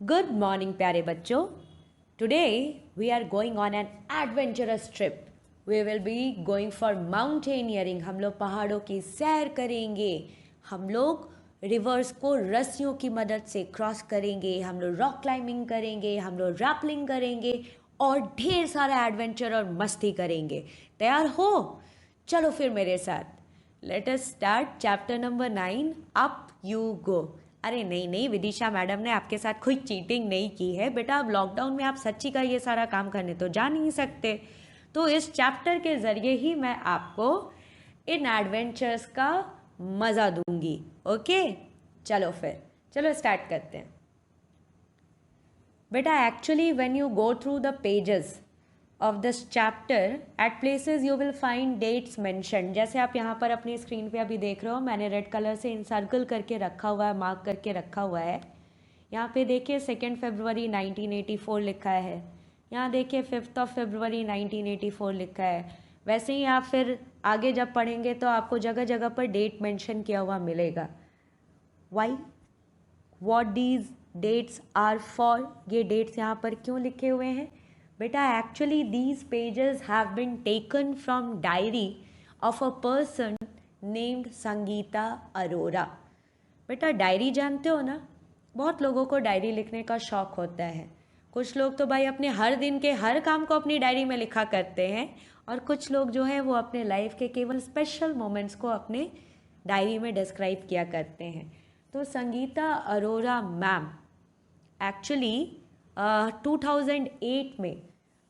Good morning, प्यारे बच्चों. Today we are going on an adventurous trip. We will be going for mountaineering. हम लोग पहाड़ों की सैर करेंगे. हम लोग रिवर्स को रस्सियों की मदद से क्रॉस करेंगे. हम लोग रॉक क्लाइंबिंग करेंगे. हम लोग रैपलिंग करेंगे और ढेर सारा एडवेंचर और मस्ती करेंगे. तैयार हो? चलो फिर मेरे साथ. Let us start chapter number 9. Up you go. अरे नहीं नहीं, विदिशा मैडम ने आपके साथ कोई चीटिंग नहीं की है बेटा. अब लॉकडाउन में आप सच्ची का ये सारा काम करने तो जा नहीं सकते. तो इस चैप्टर के ज़रिए ही मैं आपको इन एडवेंचर्स का मज़ा दूंगी. ओके, चलो फिर चलो स्टार्ट करते हैं. बेटा actually when you go through the pages of this chapter at places you will find dates mentioned. जैसे आप यहाँ पर अपनी स्क्रीन पे अभी देख रहे हो, मैंने रेड कलर से इंसर्कल करके रखा हुआ है, मार्क करके रखा हुआ है. यहाँ पे देखिए 2 फरवरी 1984 लिखा है. यहाँ देखिए 5 फरवरी 1984 लिखा है. वैसे ही आप फिर आगे जब पढ़ेंगे तो आपको जगह जगह पर डेट मेंशन किया हुआ मिलेगा. Why, what these dates are for. ये डेट्स यहाँ पर क्यों लिखे हुए हैं बेटा? Actually these pages have been taken from diary of a person named Sangeeta Arora. बेटा डायरी जानते हो ना, बहुत लोगों को डायरी लिखने का शौक होता है. कुछ लोग तो भाई अपने हर दिन के हर काम को अपनी डायरी में लिखा करते हैं, और कुछ लोग जो है वो अपने लाइफ के केवल स्पेशल मोमेंट्स को अपने डायरी में डिस्क्राइब किया करते हैं. तो संगीता अरोरा मैम एक्चुअली 2008 में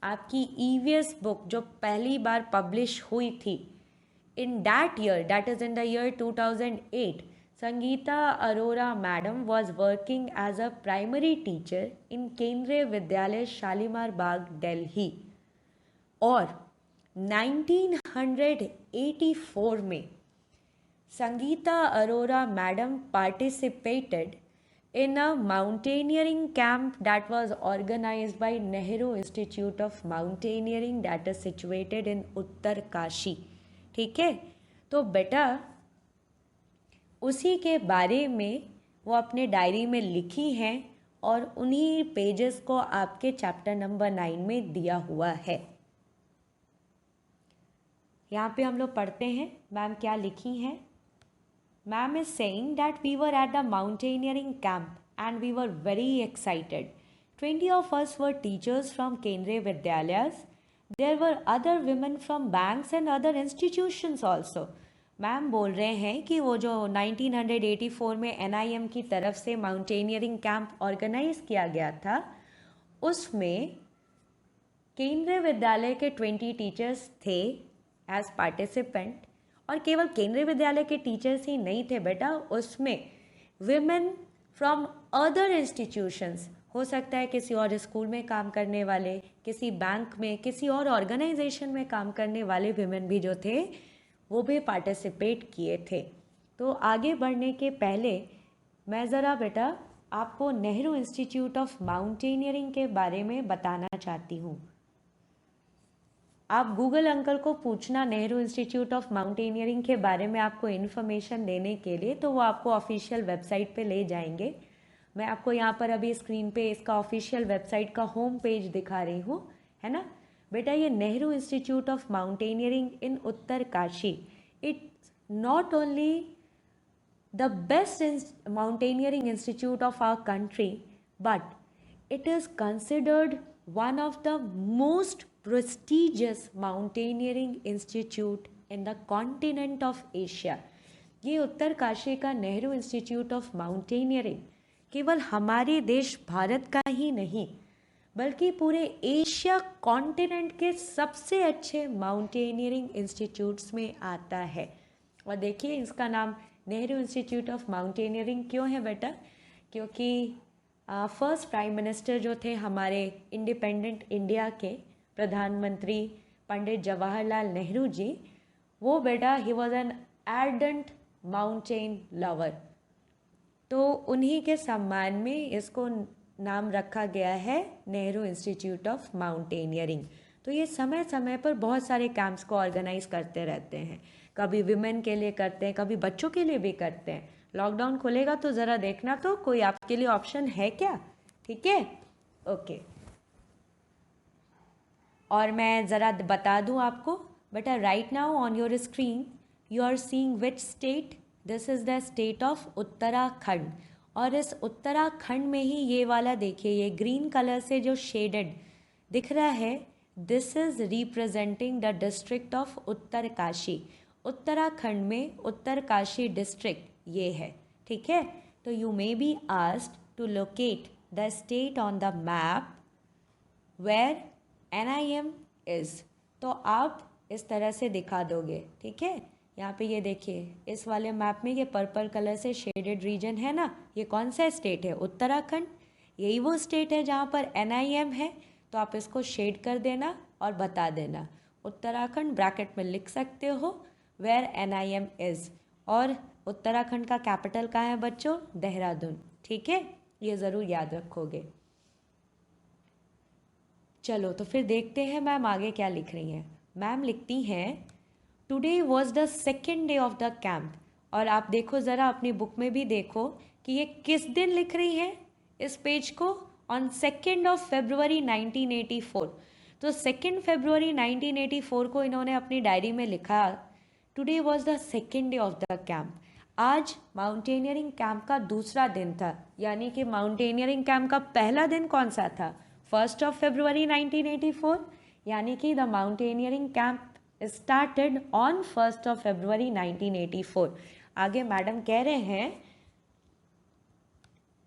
आपकी ईवीएस बुक जो पहली बार पब्लिश हुई थी, in that year, that is in the year 2008, Sangeeta Arora madam was working as a primary teacher in Kendriya Vidyalaya Shalimar Bagh, Delhi. और 1984 में Sangeeta Arora madam participated in a mountaineering camp that was organized by Nehru Institute of Mountaineering that is situated in Uttarkashi. ठीक है, तो बेटा उसी के बारे में वो अपने डायरी में लिखी हैं और उन्हीं पेजेस को आपके चैप्टर नंबर 9 में दिया हुआ है. यहाँ पे हम लोग पढ़ते हैं मैम क्या लिखी हैं. Ma'am is saying that we were at the mountaineering camp and we were very excited. 20 of us were teachers from Kendriya Vidyalayas. There were other women from banks and other institutions also. Ma'am बोल रहे हैं कि वो जो 1984 में NIM की तरफ से माउंटेनियरिंग कैंप ऑर्गेनाइज किया गया था, उसमें केंद्रीय विद्यालय के 20 टीचर्स थे एज पार्टिसिपेंट. और केवल केंद्रीय विद्यालय के टीचर्स ही नहीं थे बेटा, उसमें विमेन फ्रॉम अदर इंस्टीट्यूशंस, हो सकता है किसी और स्कूल में काम करने वाले, किसी बैंक में, किसी और ऑर्गेनाइजेशन में काम करने वाले विमेन भी जो थे वो भी पार्टिसिपेट किए थे. तो आगे बढ़ने के पहले मैं ज़रा बेटा आपको नेहरू इंस्टीट्यूट ऑफ माउंटेनियरिंग के बारे में बताना चाहती हूँ. आप गूगल अंकल को पूछना नेहरू इंस्टीट्यूट ऑफ माउंटेनियरिंग के बारे में आपको इन्फॉर्मेशन देने के लिए, तो वो आपको ऑफिशियल वेबसाइट पे ले जाएंगे. मैं आपको यहाँ पर अभी स्क्रीन पे इसका ऑफिशियल वेबसाइट का होम पेज दिखा रही हूँ, है ना बेटा. ये Nehru institute of mountaineering in Uttarkashi, it's not only the best mountaineering institute of our country, but it is considered one of the most prestigious mountaineering institute in the continent of Asia. ये उत्तरकाशी का Nehru institute of mountaineering केवल हमारे देश भारत का ही नहीं बल्कि पूरे Asia continent के सबसे अच्छे माउंटेनियरिंग इंस्टीट्यूट्स में आता है. और देखिए इसका नाम नेहरू इंस्टीट्यूट ऑफ माउंटेनियरिंग क्यों है बेटा? क्योंकि फर्स्ट प्राइम मिनिस्टर जो थे हमारे इंडिपेंडेंट इंडिया के, प्रधानमंत्री पंडित जवाहरलाल नेहरू जी, वो बेटा he was an ardent mountain lover. तो उन्हीं के सम्मान में इसको नाम रखा गया है नेहरू इंस्टीट्यूट ऑफ माउंटेनियरिंग. तो ये समय समय पर बहुत सारे कैंप्स को ऑर्गेनाइज करते रहते हैं. कभी विमेन के लिए करते हैं, कभी बच्चों के लिए भी करते हैं. लॉकडाउन खुलेगा तो ज़रा देखना तो कोई आपके लिए ऑप्शन है क्या ठीक है, ओके। और मैं ज़रा बता दूं आपको बेटा, right now on your screen you are seeing which state, this is the state of Uttarakhand. और इस उत्तराखंड में ही ये वाला देखिए, ये ग्रीन कलर से जो शेडेड दिख रहा है, this is representing the district of Uttarkashi. Uttarakhand में उत्तरकाशी डिस्ट्रिक्ट ये है, ठीक है। तो you may be asked to locate the state on the map where NIM is, तो आप इस तरह से दिखा दोगे, ठीक है। यहाँ पे ये देखिए, इस वाले मैप में ये पर्पल कलर से शेडेड रीजन है ना, ये कौन सा स्टेट है? उत्तराखंड। यही वो स्टेट है जहाँ पर NIM है, तो आप इसको शेड कर देना और बता देना उत्तराखंड, ब्रैकेट में लिख सकते हो वेयर NIM इज़। और उत्तराखंड का कैपिटल कहाँ है बच्चों? देहरादून, ठीक है, ये ज़रूर याद रखोगे। चलो तो फिर देखते हैं मैम आगे क्या लिख रही हैं। मैम लिखती हैं today was the second day of the camp. और आप देखो ज़रा अपनी बुक में भी देखो कि ये किस दिन लिख रही हैं इस पेज को, ऑन 2 फरवरी 1984। तो 2 फरवरी 1984 को इन्होंने अपनी डायरी में लिखा today was the second day of the camp. आज माउंटेनियरिंग कैंप का दूसरा दिन था, यानी कि माउंटेनियरिंग कैंप का पहला दिन कौन सा था? 1 फरवरी 1984, यानी कि the mountaineering camp started on 1 February 1984। आगे मैडम कह रहे हैं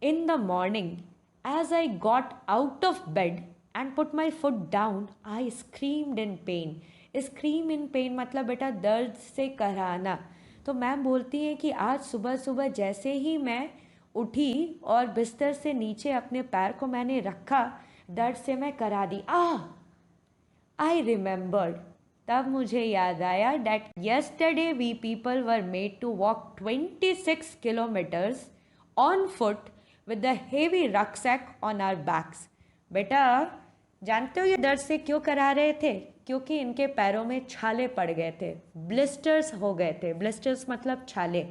in the morning as I got out of bed and put my foot down I screamed in pain. Scream in pain मतलब बेटा दर्द से कराना। तो मैम बोलती हैं कि आज सुबह सुबह जैसे ही मैं उठी और बिस्तर से नीचे अपने पैर को मैंने रखा, दर्द से मैं करा दी। आई रिमेंबर्ड, तब मुझे याद आया that yesterday we people were made to walk 26 kilometres on foot with the heavy rucksack on our backs. बेटा जानते हो ये दर्द से क्यों करा रहे थे? क्योंकि इनके पैरों में छाले पड़ गए थे, ब्लिस्टर्स हो गए थे। ब्लिस्टर्स मतलब छाले।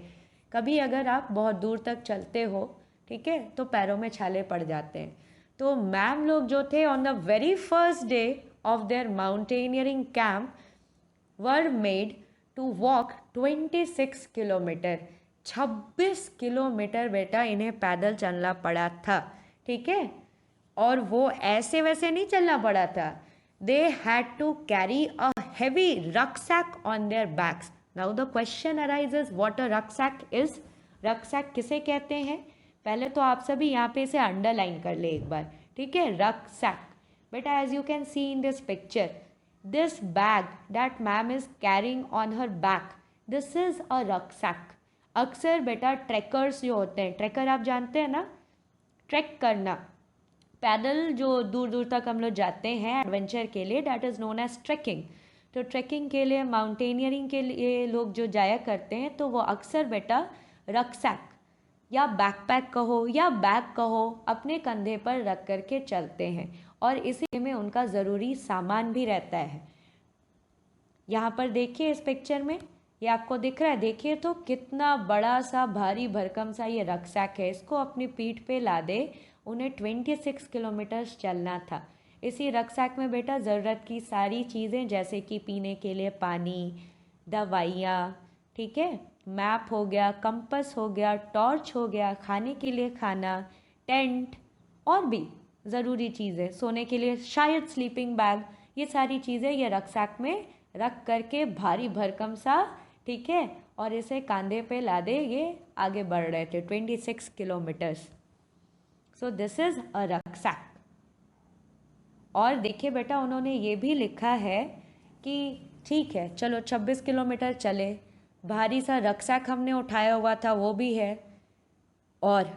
कभी अगर आप बहुत दूर तक चलते हो, ठीक है, तो पैरों में छाले पड़ जाते हैं। तो मैम लोग जो थे on the very first day of their mountaineering camp were made to walk 26 kilometre. 26 kilometre बेटा इन्हें पैदल चलना पड़ा था, ठीक है। और वो ऐसे वैसे नहीं चलना पड़ा था, they had to carry a heavy rucksack on their backs. Now the question arises what a rucksack is. Rucksack किसे कहते हैं? पहले तो आप सभी यहाँ पे इसे अंडरलाइन कर ले एक बार, ठीक है। रक्सैक बेटा as you can see in this picture, this bag that ma'am is carrying on her back, this is a rucksack. अक्सर बेटा ट्रैकर्स जो होते हैं, ट्रैकर आप जानते हैं ना, ट्रैक करना, पैदल जो दूर दूर तक हम लोग जाते हैं एडवेंचर के लिए, that is known as trekking. तो ट्रैकिंग के लिए, माउंटेनियरिंग के लिए लोग जो जाया करते हैं, तो वो अक्सर बेटा रक्सैक या बैकपैक कहो या बैग कहो, अपने कंधे पर रख करके चलते हैं। और इसी में उनका ज़रूरी सामान भी रहता है। यहाँ पर देखिए इस पिक्चर में, ये आपको दिख रहा है, देखिए तो कितना बड़ा सा भारी भरकम सा ये रक्सैक है। इसको अपनी पीठ पे लादे उन्हें 26 किलोमीटर्स चलना था। इसी रक्सैक में बेटा ज़रूरत की सारी चीज़ें, जैसे कि पीने के लिए पानी, दवाइयाँ, ठीक है, मैप हो गया, कंपस हो गया, टॉर्च हो गया, खाने के लिए खाना, टेंट, और भी ज़रूरी चीज़ें, सोने के लिए शायद स्लीपिंग बैग, ये सारी चीज़ें ये रक्सैक में रख करके भारी भरकम सा, ठीक है, और इसे कंधे पे लादे ये आगे बढ़ रहे थे 26 kilometres. So this is a rucksack. और देखिए बेटा उन्होंने ये भी लिखा है कि ठीक है चलो 26 किलोमीटर चले, भारी सा रक्सैक हमने उठाया हुआ था वो भी है, और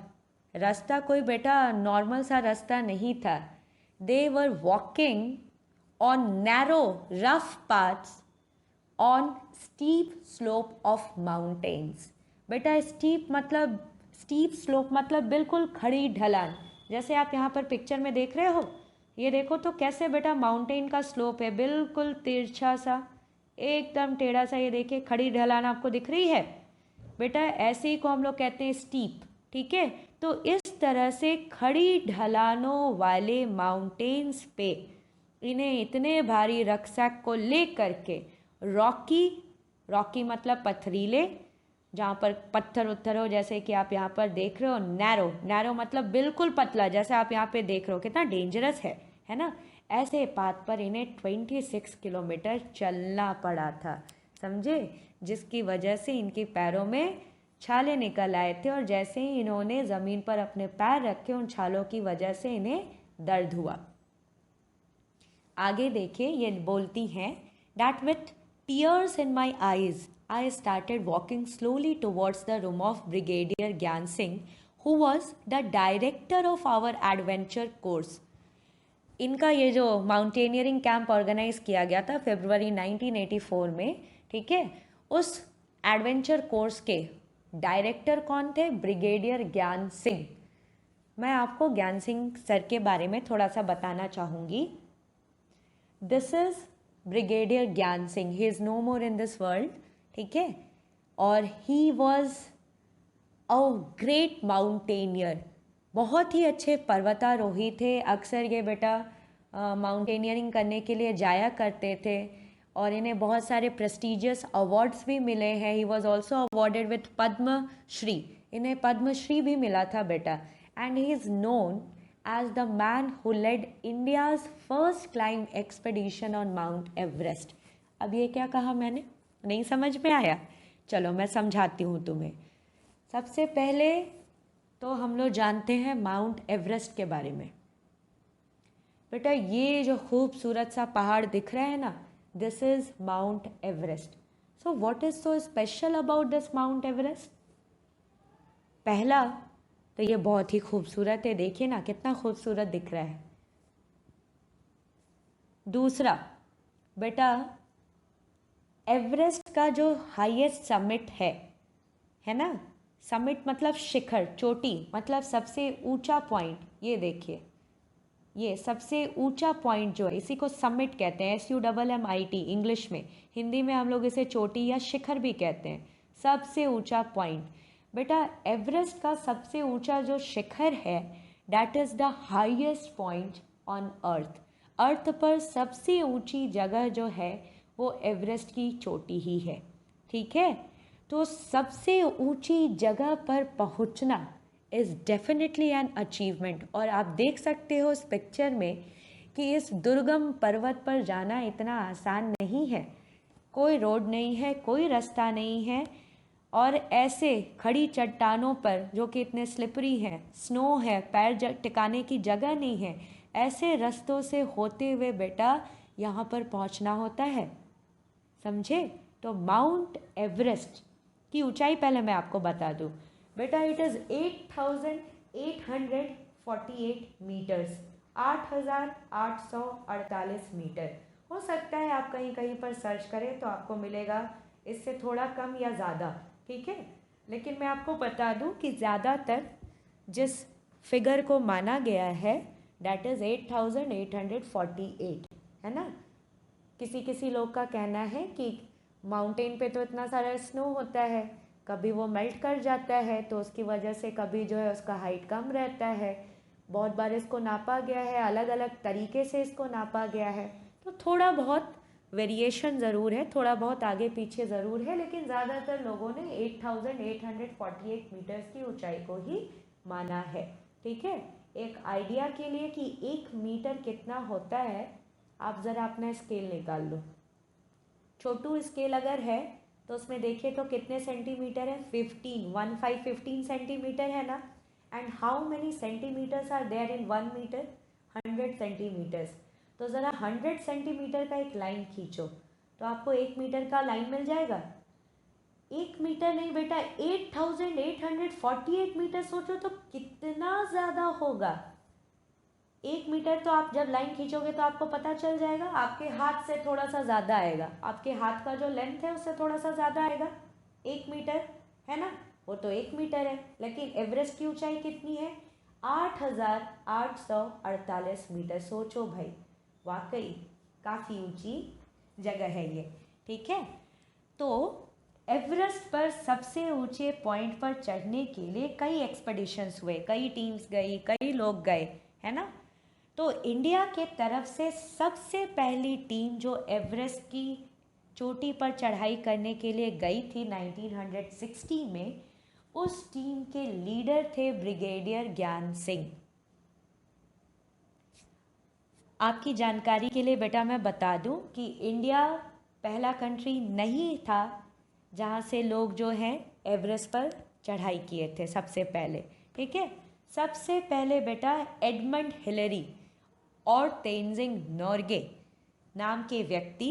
रास्ता कोई बेटा नॉर्मल सा रास्ता नहीं था। They were walking on narrow rough paths on steep slope of mountains. बेटा स्टीप स्लोप मतलब बिल्कुल खड़ी ढलान। जैसे आप यहाँ पर पिक्चर में देख रहे हो, ये देखो तो कैसे बेटा माउंटेन का स्लोप है, बिल्कुल तिरछा सा, एकदम टेढ़ा सा। ये देखिए खड़ी ढलान आपको दिख रही है बेटा, ऐसे ही को हम लोग कहते हैं स्टीप, ठीक है। तो इस तरह से खड़ी ढलानों वाले माउंटेन्स पे इन्हें इतने भारी रक्सैक को ले करके रॉकी, रॉकी मतलब पथरीले, जहाँ पर पत्थर उत्थर हो, जैसे कि आप यहाँ पर देख रहे हो, नैरो, नैरो मतलब बिल्कुल पतला, जैसे आप यहाँ पे देख रहे हो कितना डेंजरस है ना। ऐसे पाथ पर इन्हें 26 किलोमीटर चलना पड़ा था, समझे, जिसकी वजह से इनके पैरों में छाले निकल आए थे, और जैसे ही इन्होंने ज़मीन पर अपने पैर रखे उन छालों की वजह से इन्हें दर्द हुआ। आगे देखिए, ये बोलती हैं, that with tears in my eyes I started walking slowly towards the room of Brigadier Gyan Singh, who was the director of our adventure course. इनका ये जो माउंटेनियरिंग कैंप ऑर्गेनाइज किया गया था फरवरी 1984 में, ठीक है, उस एडवेंचर कोर्स के डायरेक्टर कौन थे? ब्रिगेडियर ज्ञान सिंह। मैं आपको ज्ञान सिंह सर के बारे में थोड़ा सा बताना चाहूँगी। This is brigadier Gyan Singh, he is no more in this world, ठीक है, और he was a great mountaineer, बहुत ही अच्छे पर्वतारोही थे। अक्सर ये बेटा माउंटेनियरिंग करने के लिए जाया करते थे, और इन्हें बहुत सारे प्रेस्टिजियस अवार्ड्स भी मिले हैं। He was also awarded with Padma Shri, इन्हें पद्म श्री भी मिला था बेटा। And he is known as the man who led India's first climb expedition on Mount Everest. अब ये क्या कहा मैंने, नहीं समझ में आया? चलो मैं समझाती हूँ तुम्हें। सबसे पहले तो हम लोग जानते हैं माउंट एवरेस्ट के बारे में। बेटा ये जो खूबसूरत सा पहाड़ दिख रहा है ना, this is mount Everest. So what is so special about this mount Everest? पहला तो ये बहुत ही खूबसूरत है, देखिए ना कितना खूबसूरत दिख रहा है। दूसरा बेटा, एवरेस्ट का जो हाईएस्ट समिट है ना, समिट मतलब शिखर, चोटी मतलब सबसे ऊंचा पॉइंट, ये देखिए, ये सबसे ऊंचा पॉइंट जो है इसी को समिट कहते हैं, SUMMIT इंग्लिश में। हिंदी में हम लोग इसे चोटी या शिखर भी कहते हैं, सबसे ऊंचा पॉइंट। बेटा एवरेस्ट का सबसे ऊंचा जो शिखर है, that is the highest point on earth. Earth पर सबसे ऊंची जगह जो है वो एवरेस्ट की चोटी ही है, ठीक है। तो सबसे ऊंची जगह पर पहुंचना इज़ डेफिनेटली एन अचीवमेंट। और आप देख सकते हो इस पिक्चर में कि इस दुर्गम पर्वत पर जाना इतना आसान नहीं है, कोई रोड नहीं है, कोई रास्ता नहीं है, और ऐसे खड़ी चट्टानों पर जो कि इतने स्लिपरी हैं, स्नो है, पैर टिकाने की जगह नहीं है, ऐसे रास्तों से होते हुए बेटा यहाँ पर पहुँचना होता है, समझे। तो माउंट एवरेस्ट की ऊंचाई पहले मैं आपको बता दूं बेटा, इट इज़ 8,848 मीटर्स, 8,848 मीटर। हो सकता है आप कहीं कहीं पर सर्च करें तो आपको मिलेगा इससे थोड़ा कम या ज़्यादा, ठीक है, लेकिन मैं आपको बता दूं कि ज़्यादातर जिस फिगर को माना गया है डैट इज़ 8,848, है ना। किसी किसी लोग का कहना है कि माउंटेन पे तो इतना सारा स्नो होता है, कभी वो मेल्ट कर जाता है, तो उसकी वजह से कभी जो है उसका हाइट कम रहता है। बहुत बार इसको नापा गया है, अलग अलग तरीके से इसको नापा गया है, तो थोड़ा बहुत वेरिएशन ज़रूर है, थोड़ा बहुत आगे पीछे ज़रूर है, लेकिन ज़्यादातर लोगों ने 8,848 मीटर्स की ऊंचाई को ही माना है, ठीक है। एक आइडिया के लिए कि 1 मीटर कितना होता है, आप ज़रा अपना स्केल निकाल लो। छोटू स्केल अगर है तो उसमें देखिए तो कितने सेंटीमीटर है, 15 सेंटीमीटर है ना। And how many centimetres are there in 1 metre? 100 centimetres. तो ज़रा 100 सेंटीमीटर का एक लाइन खींचो तो आपको 1 मीटर का लाइन मिल जाएगा। 1 मीटर नहीं बेटा, 8,848 मीटर, सोचो तो कितना ज़्यादा होगा। 1 मीटर तो आप जब लाइन खींचोगे तो आपको पता चल जाएगा, आपके हाथ से थोड़ा सा ज़्यादा आएगा, आपके हाथ का जो लेंथ है उससे थोड़ा सा ज़्यादा आएगा 1 मीटर, है ना, वो तो 1 मीटर है। लेकिन एवरेस्ट की ऊंचाई कितनी है? 8,848 मीटर। सोचो भाई, वाकई काफ़ी ऊंची जगह है ये, ठीक है। तो एवरेस्ट पर सबसे ऊंचे पॉइंट पर चढ़ने के लिए कई एक्सपेडिशंस हुए, कई टीम्स गई, कई लोग गए, है ना। तो इंडिया के तरफ से सबसे पहली टीम जो एवरेस्ट की चोटी पर चढ़ाई करने के लिए गई थी 1960 में, उस टीम के लीडर थे ब्रिगेडियर ज्ञान सिंह। आपकी जानकारी के लिए बेटा मैं बता दूं कि इंडिया पहला कंट्री नहीं था जहां से लोग जो है एवरेस्ट पर चढ़ाई किए थे सबसे पहले, ठीक है। सबसे पहले बेटा एडमंड हिलरी और तेंजिंग नोर्गे नाम के व्यक्ति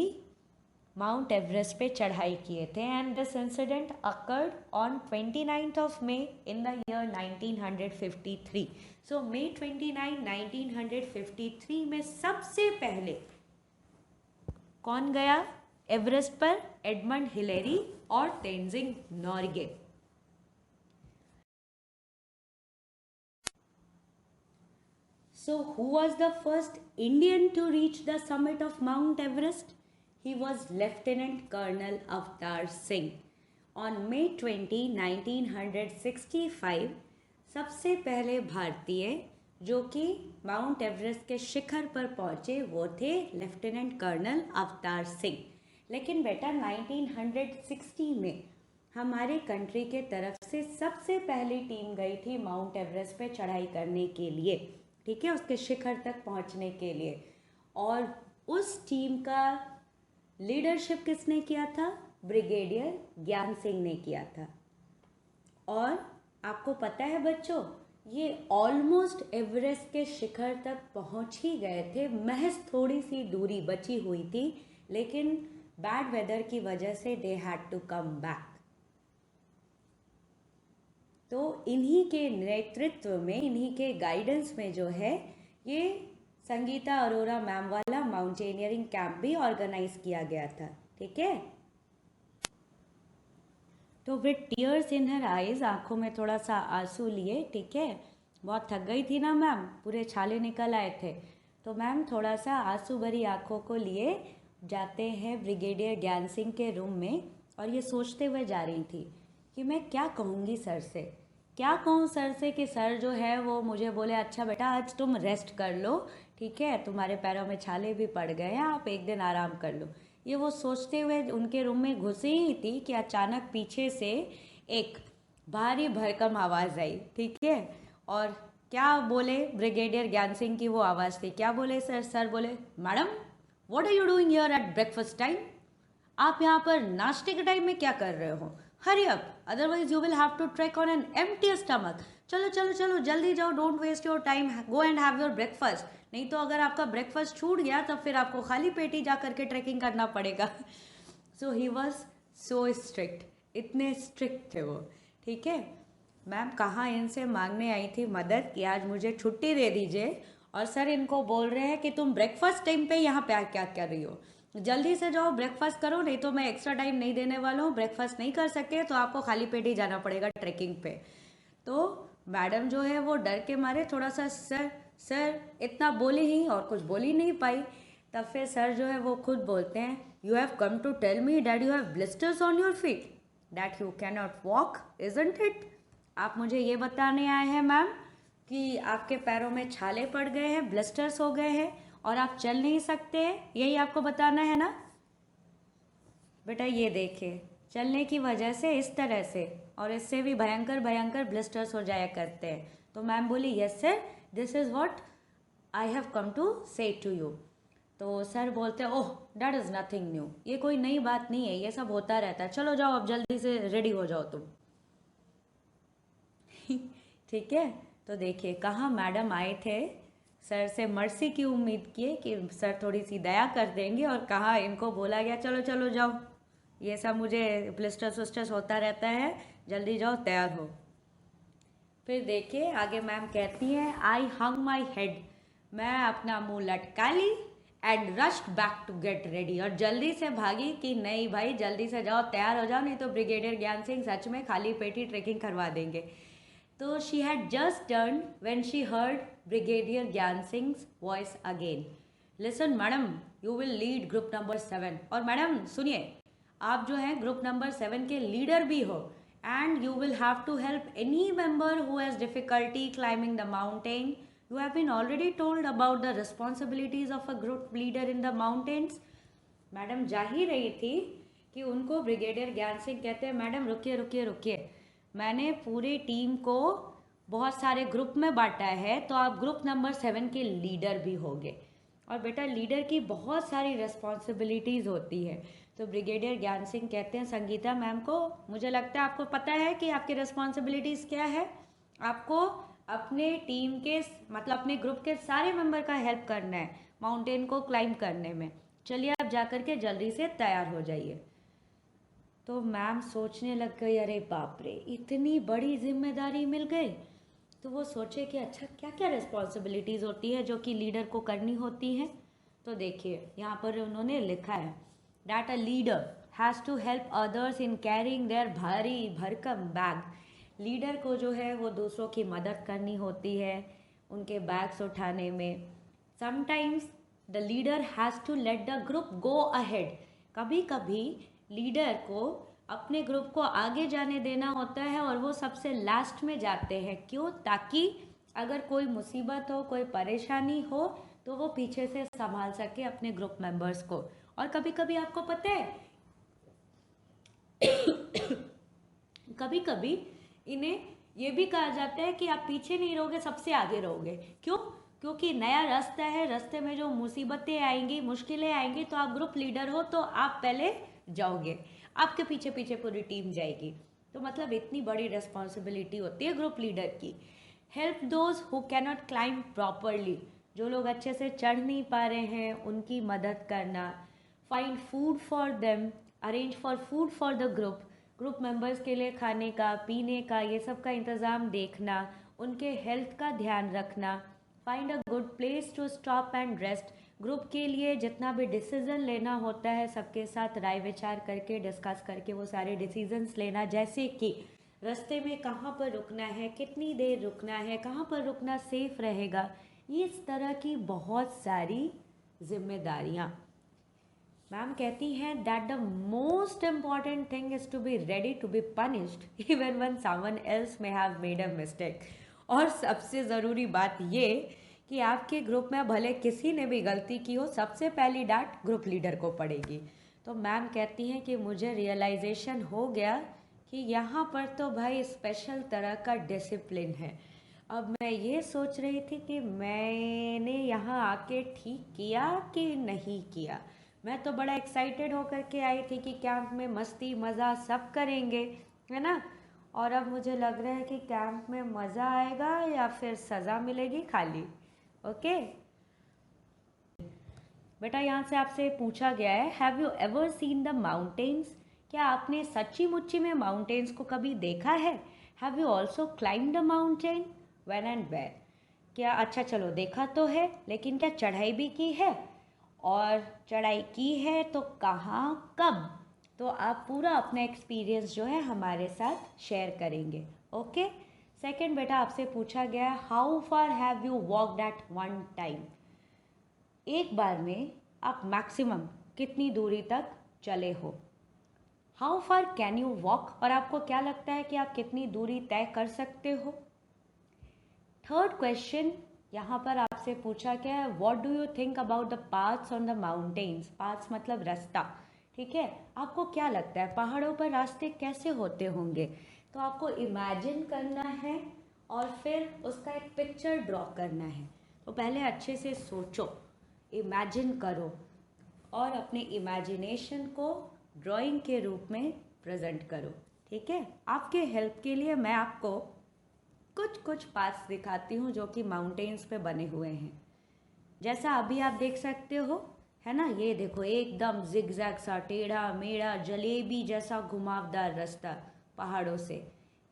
माउंट एवरेस्ट पे चढ़ाई किए थे, and this incident occurred on 29th of May in the year 1953। So May 29, 1953 में सबसे पहले कौन गया एवरेस्ट पर? एडमंड हिलेरी और Tenzing Norgay. So who was the first Indian to reach the summit of Mount Everest? He was Lieutenant Colonel Avtar Singh. On May 20, 1965, सबसे पहले भारतीय जो कि माउंट एवरेस्ट के शिखर पर पहुंचे वो थे लेफ्टिनेंट कर्नल अवतार सिंह। लेकिन बेटा 1960 में हमारे कंट्री के तरफ से सबसे पहली टीम गई थी माउंट एवरेस्ट पे चढ़ाई करने के लिए, ठीक है, उसके शिखर तक पहुंचने के लिए। और उस टीम का लीडरशिप किसने किया था? ब्रिगेडियर ज्ञान सिंह ने किया था। और आपको पता है बच्चों, ये ऑलमोस्ट एवरेस्ट के शिखर तक पहुंच ही गए थे, महज थोड़ी सी दूरी बची हुई थी, लेकिन बैड वेदर की वजह से they had to come back. तो इन्हीं के नेतृत्व में, इन्हीं के गाइडेंस में जो है ये संगीता अरोरा मैम वाला माउंटेनियरिंग कैंप भी ऑर्गेनाइज किया गया था, ठीक है। तो with tears in her eyes, आंखों में थोड़ा सा आंसू लिए, ठीक है, बहुत थक गई थी ना मैम, पूरे छाले निकल आए थे, तो मैम थोड़ा सा आंसू भरी आंखों को लिए जाते हैं ब्रिगेडियर ज्ञान सिंह के रूम में, और ये सोचते हुए जा रही थी कि मैं क्या कहूँगी सर से, क्या कहूँ सर से कि सर जो है वो मुझे बोले अच्छा बेटा आज तुम रेस्ट कर लो, ठीक है, तुम्हारे पैरों में छाले भी पड़ गए हैं, आप एक दिन आराम कर लो। ये वो सोचते हुए उनके रूम में घुसी ही थी कि अचानक पीछे से एक भारी भरकम आवाज़ आई, ठीक है। और क्या बोले ब्रिगेडियर ज्ञान सिंह की वो आवाज़ थी, क्या बोले सर? सर बोले madam what are you doing here at breakfast time? आप यहाँ पर नाश्ते के टाइम में क्या कर रहे हो? Hurry up, otherwise you will have to trek on an empty stomach. चलो चलो चलो जल्दी जाओ, don't waste your time, go and have your breakfast. नहीं तो अगर आपका ब्रेकफास्ट छूट गया तो फिर आपको खाली पेट ही जा करके ट्रैकिंग करना पड़ेगा। सो ही वॉज सो स्ट्रिक्ट, इतने स्ट्रिक्ट थे वो, ठीक है। मैम कहाँ इनसे मांगने आई थी मदद कि आज मुझे छुट्टी दे दीजिए, और सर इनको बोल रहे हैं कि तुम ब्रेकफास्ट टाइम पे यहाँ पे क्या कर रही हो, जल्दी से जाओ ब्रेकफास्ट करो, नहीं तो मैं एक्स्ट्रा टाइम नहीं देने वाला हूँ, ब्रेकफास्ट नहीं कर सके तो आपको खाली पेट ही जाना पड़ेगा ट्रैकिंग पे। तो मैडम जो है वो डर के मारे थोड़ा सा सर सर इतना बोली ही और कुछ बोल ही नहीं पाई। तब फिर सर जो है वो खुद बोलते हैं, you have come to tell me that you have blisters on your feet, that you can not walk, isn't it? आप मुझे ये बताने आए हैं मैम कि आपके पैरों में छाले पड़ गए हैं, ब्लिस्टर्स हो गए हैं और आप चल नहीं सकते, यही आपको बताना है ना? बेटा ये देखिए, चलने की वजह से इस तरह से और इससे भी भयंकर भयंकर ब्लिस्टर्स हो जाया करते हैं। तो मैम बोली yes sir, this is what I have come to say to you. तो सर बोलते हैं oh that is nothing new, ये कोई नई बात नहीं है, ये सब होता रहता है, चलो जाओ अब जल्दी से रेडी हो जाओ तुम। ठीक है, तो देखिए कहाँ मैडम आए थे सर से मर्सी की उम्मीद किए कि सर थोड़ी सी दया कर देंगे, और कहाँ इनको बोला गया चलो चलो जाओ, ये सब मुझे ब्लिस्टर्स विस्टर्स होता रहता है, जल्दी जाओ तैयार हो। फिर देखिए आगे मैम कहती हैं, आई हंग माई हेड, मैं अपना मुंह लटका ली, and rushed back to get ready, और जल्दी से भागी कि नहीं भाई जल्दी से जाओ तैयार हो जाओ, नहीं तो ब्रिगेडियर ज्ञान सिंह सच में खाली पेट ही ट्रेकिंग करवा देंगे। तो she had just turn when she heard brigadier Gyan Singh's voice again, listen madam you will lead group number 7, और मैडम सुनिए आप जो है ग्रुप नंबर 7 के लीडर भी हो, and you will have to help any member who has difficulty climbing the mountain. You have been already told about the responsibilities of a group leader in the mountains. Madam जा ही रही थी कि उनको brigadier Gyan Singh कहते हैं, madam रुकिए रुकिए रुकिए, मैंने पूरी टीम को बहुत सारे ग्रुप में बांटा है, तो आप ग्रुप नंबर 7 के लीडर भी होगे. और बेटा लीडर की बहुत सारी रिस्पॉन्सिबिलिटीज़ होती है. तो ब्रिगेडियर ज्ञान सिंह कहते हैं संगीता मैम को, मुझे लगता है आपको पता है कि आपकी रिस्पॉन्सिबिलिटीज़ क्या है. आपको अपने टीम के मतलब अपने ग्रुप के सारे मेंबर का हेल्प करना है माउंटेन को क्लाइंब करने में. चलिए आप जाकर के जल्दी से तैयार हो जाइए. तो मैम सोचने लग गई, अरे बाप रे इतनी बड़ी जिम्मेदारी मिल गई. तो वो सोचे कि अच्छा क्या क्या रिस्पॉन्सिबिलिटीज़ होती है जो कि लीडर को करनी होती हैं. तो देखिए यहाँ पर उन्होंने लिखा है that a leader has to help others in carrying their भारी भरकम बैग. लीडर को जो है वो दूसरों की मदद करनी होती है उनके बैग्स उठाने में. Sometimes the leader has to let the group go ahead. कभी कभी लीडर को अपने ग्रुप को आगे जाने देना होता है और वो सबसे लास्ट में जाते हैं. क्यों? ताकि अगर कोई मुसीबत हो, कोई परेशानी हो, तो वो पीछे से संभाल सके अपने ग्रुप मेंबर्स को. और कभी कभी आपको पता है कभी कभी इन्हें ये भी कहा जाता है कि आप पीछे नहीं रहोगे, सबसे आगे रहोगे. क्यों? क्योंकि नया रास्ता है, रास्ते में जो मुसीबतें आएंगी, मुश्किलें आएंगी, तो आप ग्रुप लीडर हो तो आप पहले जाओगे, आपके पीछे पीछे पूरी टीम जाएगी. तो मतलब इतनी बड़ी रिस्पॉन्सिबिलिटी होती है ग्रुप लीडर की. Help those who cannot climb properly. जो लोग अच्छे से चढ़ नहीं पा रहे हैं उनकी मदद करना. Find food for them, arrange for food for the group. Group members के लिए खाने का, पीने का, ये सब का इंतज़ाम देखना, उनके हेल्थ का ध्यान रखना. Find a good place to stop and rest. Group के लिए जितना भी डिसीज़न लेना होता है सबके साथ राय विचार करके, डिस्कस करके वो सारे डिसीजंस लेना. जैसे कि रास्ते में कहाँ पर रुकना है, कितनी देर रुकना है, कहाँ पर रुकना सेफ रहेगा, इस तरह की बहुत सारी जिम्मेदारियाँ. मैम कहती हैं that the most important thing is to be ready to be punished even when someone else may have made a mistake. और सबसे ज़रूरी बात ये कि आपके ग्रुप में भले किसी ने भी गलती की हो, सबसे पहली डांट ग्रुप लीडर को पड़ेगी. तो मैम कहती हैं कि मुझे रियलाइजेशन हो गया कि यहाँ पर तो भाई स्पेशल तरह का डिसिप्लिन है. अब मैं ये सोच रही थी कि मैंने यहाँ आके ठीक किया कि नहीं किया. मैं तो बड़ा एक्साइटेड होकर के आई थी कि कैंप में मस्ती मज़ा सब करेंगे, है ना. और अब मुझे लग रहा है कि कैंप में मज़ा आएगा या फिर सज़ा मिलेगी खाली. ओके बेटा, यहाँ से आपसे पूछा गया है have you ever seen the mountains. क्या आपने सच्ची मुच्ची में माउंटेन्स को कभी देखा है. Have you also climb the mountain, when and where. क्या, अच्छा चलो देखा तो है, लेकिन क्या चढ़ाई भी की है, और चढ़ाई की है तो कहाँ कब. तो आप पूरा अपना एक्सपीरियंस जो है हमारे साथ शेयर करेंगे. ओके. सेकंड बेटा आपसे पूछा गया how far have you walked at one time. एक बार में आप मैक्सिमम कितनी दूरी तक चले हो. How far can you walk, और आपको क्या लगता है कि आप कितनी दूरी तय कर सकते हो. थर्ड क्वेश्चन यहाँ पर आपसे पूछा गया है what do you think about the paths on the mountains. Paths मतलब रास्ता, ठीक है. आपको क्या लगता है पहाड़ों पर रास्ते कैसे होते होंगे. तो आपको इमेजिन करना है और फिर उसका एक पिक्चर ड्रॉ करना है. तो पहले अच्छे से सोचो, इमेजिन करो, और अपने इमेजिनेशन को ड्राइंग के रूप में प्रेजेंट करो. ठीक है. आपके हेल्प के लिए मैं आपको कुछ पाथ्स दिखाती हूँ जो कि माउंटेन्स पे बने हुए हैं. जैसा अभी आप देख सकते हो, है ना. ये देखो एकदम जिगजैग सा टेढ़ा मेढ़ा जलेबी जैसा घुमावदार रास्ता पहाड़ों से.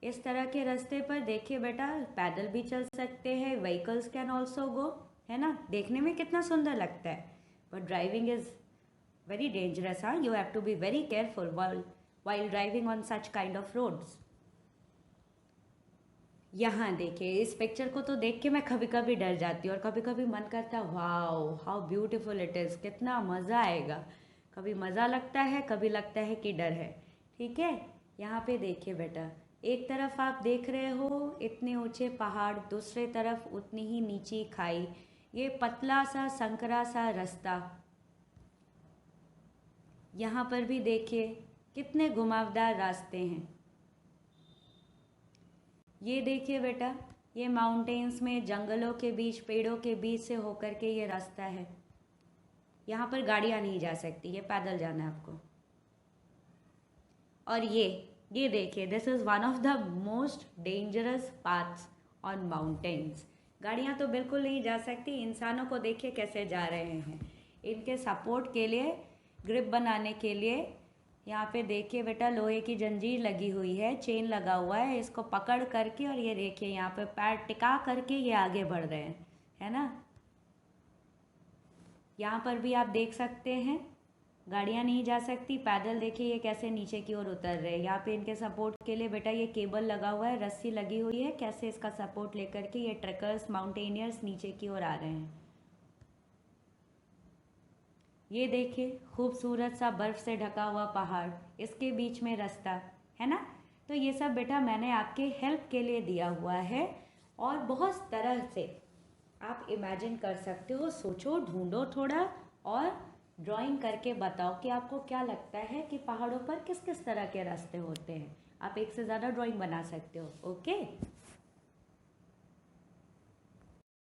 इस तरह के रास्ते पर देखिए बेटा पैदल भी चल सकते हैं, व्हीकल्स कैन ऑल्सो गो, है ना. देखने में कितना सुंदर लगता है, but driving is very dangerous. हाँ, you have to be very careful while driving on such kind of roads. यहाँ देखिए इस पिक्चर को तो देख के मैं कभी कभी डर जाती हूँ और कभी कभी मन करता है wow how beautiful it is, कितना मज़ा आएगा. कभी मज़ा लगता है, कभी लगता है कि डर है। ठीक है, यहाँ पे देखिए बेटा, एक तरफ आप देख रहे हो इतने ऊंचे पहाड़, दूसरे तरफ उतनी ही नीची खाई, ये पतला सा संकरा सा रास्ता। यहाँ पर भी देखिए कितने घुमावदार रास्ते हैं। ये देखिए बेटा, ये माउंटेन्स में जंगलों के बीच, पेड़ों के बीच से होकर के ये रास्ता है। यहाँ पर गाड़ियाँ नहीं जा सकती, ये पैदल जाना है आपको। और ये देखिए, this is one of the most dangerous paths on mountains. गाड़ियाँ तो बिल्कुल नहीं जा सकती। इंसानों को देखिए कैसे जा रहे हैं। इनके सपोर्ट के लिए, ग्रिप बनाने के लिए यहाँ पे देखिए बेटा लोहे की जंजीर लगी हुई है, चेन लगा हुआ है, इसको पकड़ करके और ये देखिए यहाँ पे पैर टिका करके ये आगे बढ़ रहे हैं, है ना। यहाँ पर भी आप देख सकते हैं गाड़ियाँ नहीं जा सकती, पैदल देखिए ये कैसे नीचे की ओर उतर रहे हैं। यहाँ पे इनके सपोर्ट के लिए बेटा ये केबल लगा हुआ है, रस्सी लगी हुई है, कैसे इसका सपोर्ट लेकर के ये ट्रैकर्स, माउंटेनियर्स नीचे की ओर आ रहे हैं। ये देखिए खूबसूरत सा बर्फ़ से ढका हुआ पहाड़, इसके बीच में रास्ता, है ना। तो ये सब बेटा मैंने आपके हेल्प के लिए दिया हुआ है, और बहुत तरह से आप इमेजिन कर सकते हो। सोचो, ढूंढो थोड़ा, और ड्राइंग करके बताओ कि आपको क्या लगता है कि पहाड़ों पर किस किस तरह के रास्ते होते हैं। आप एक से ज़्यादा ड्राइंग बना सकते हो। ओके।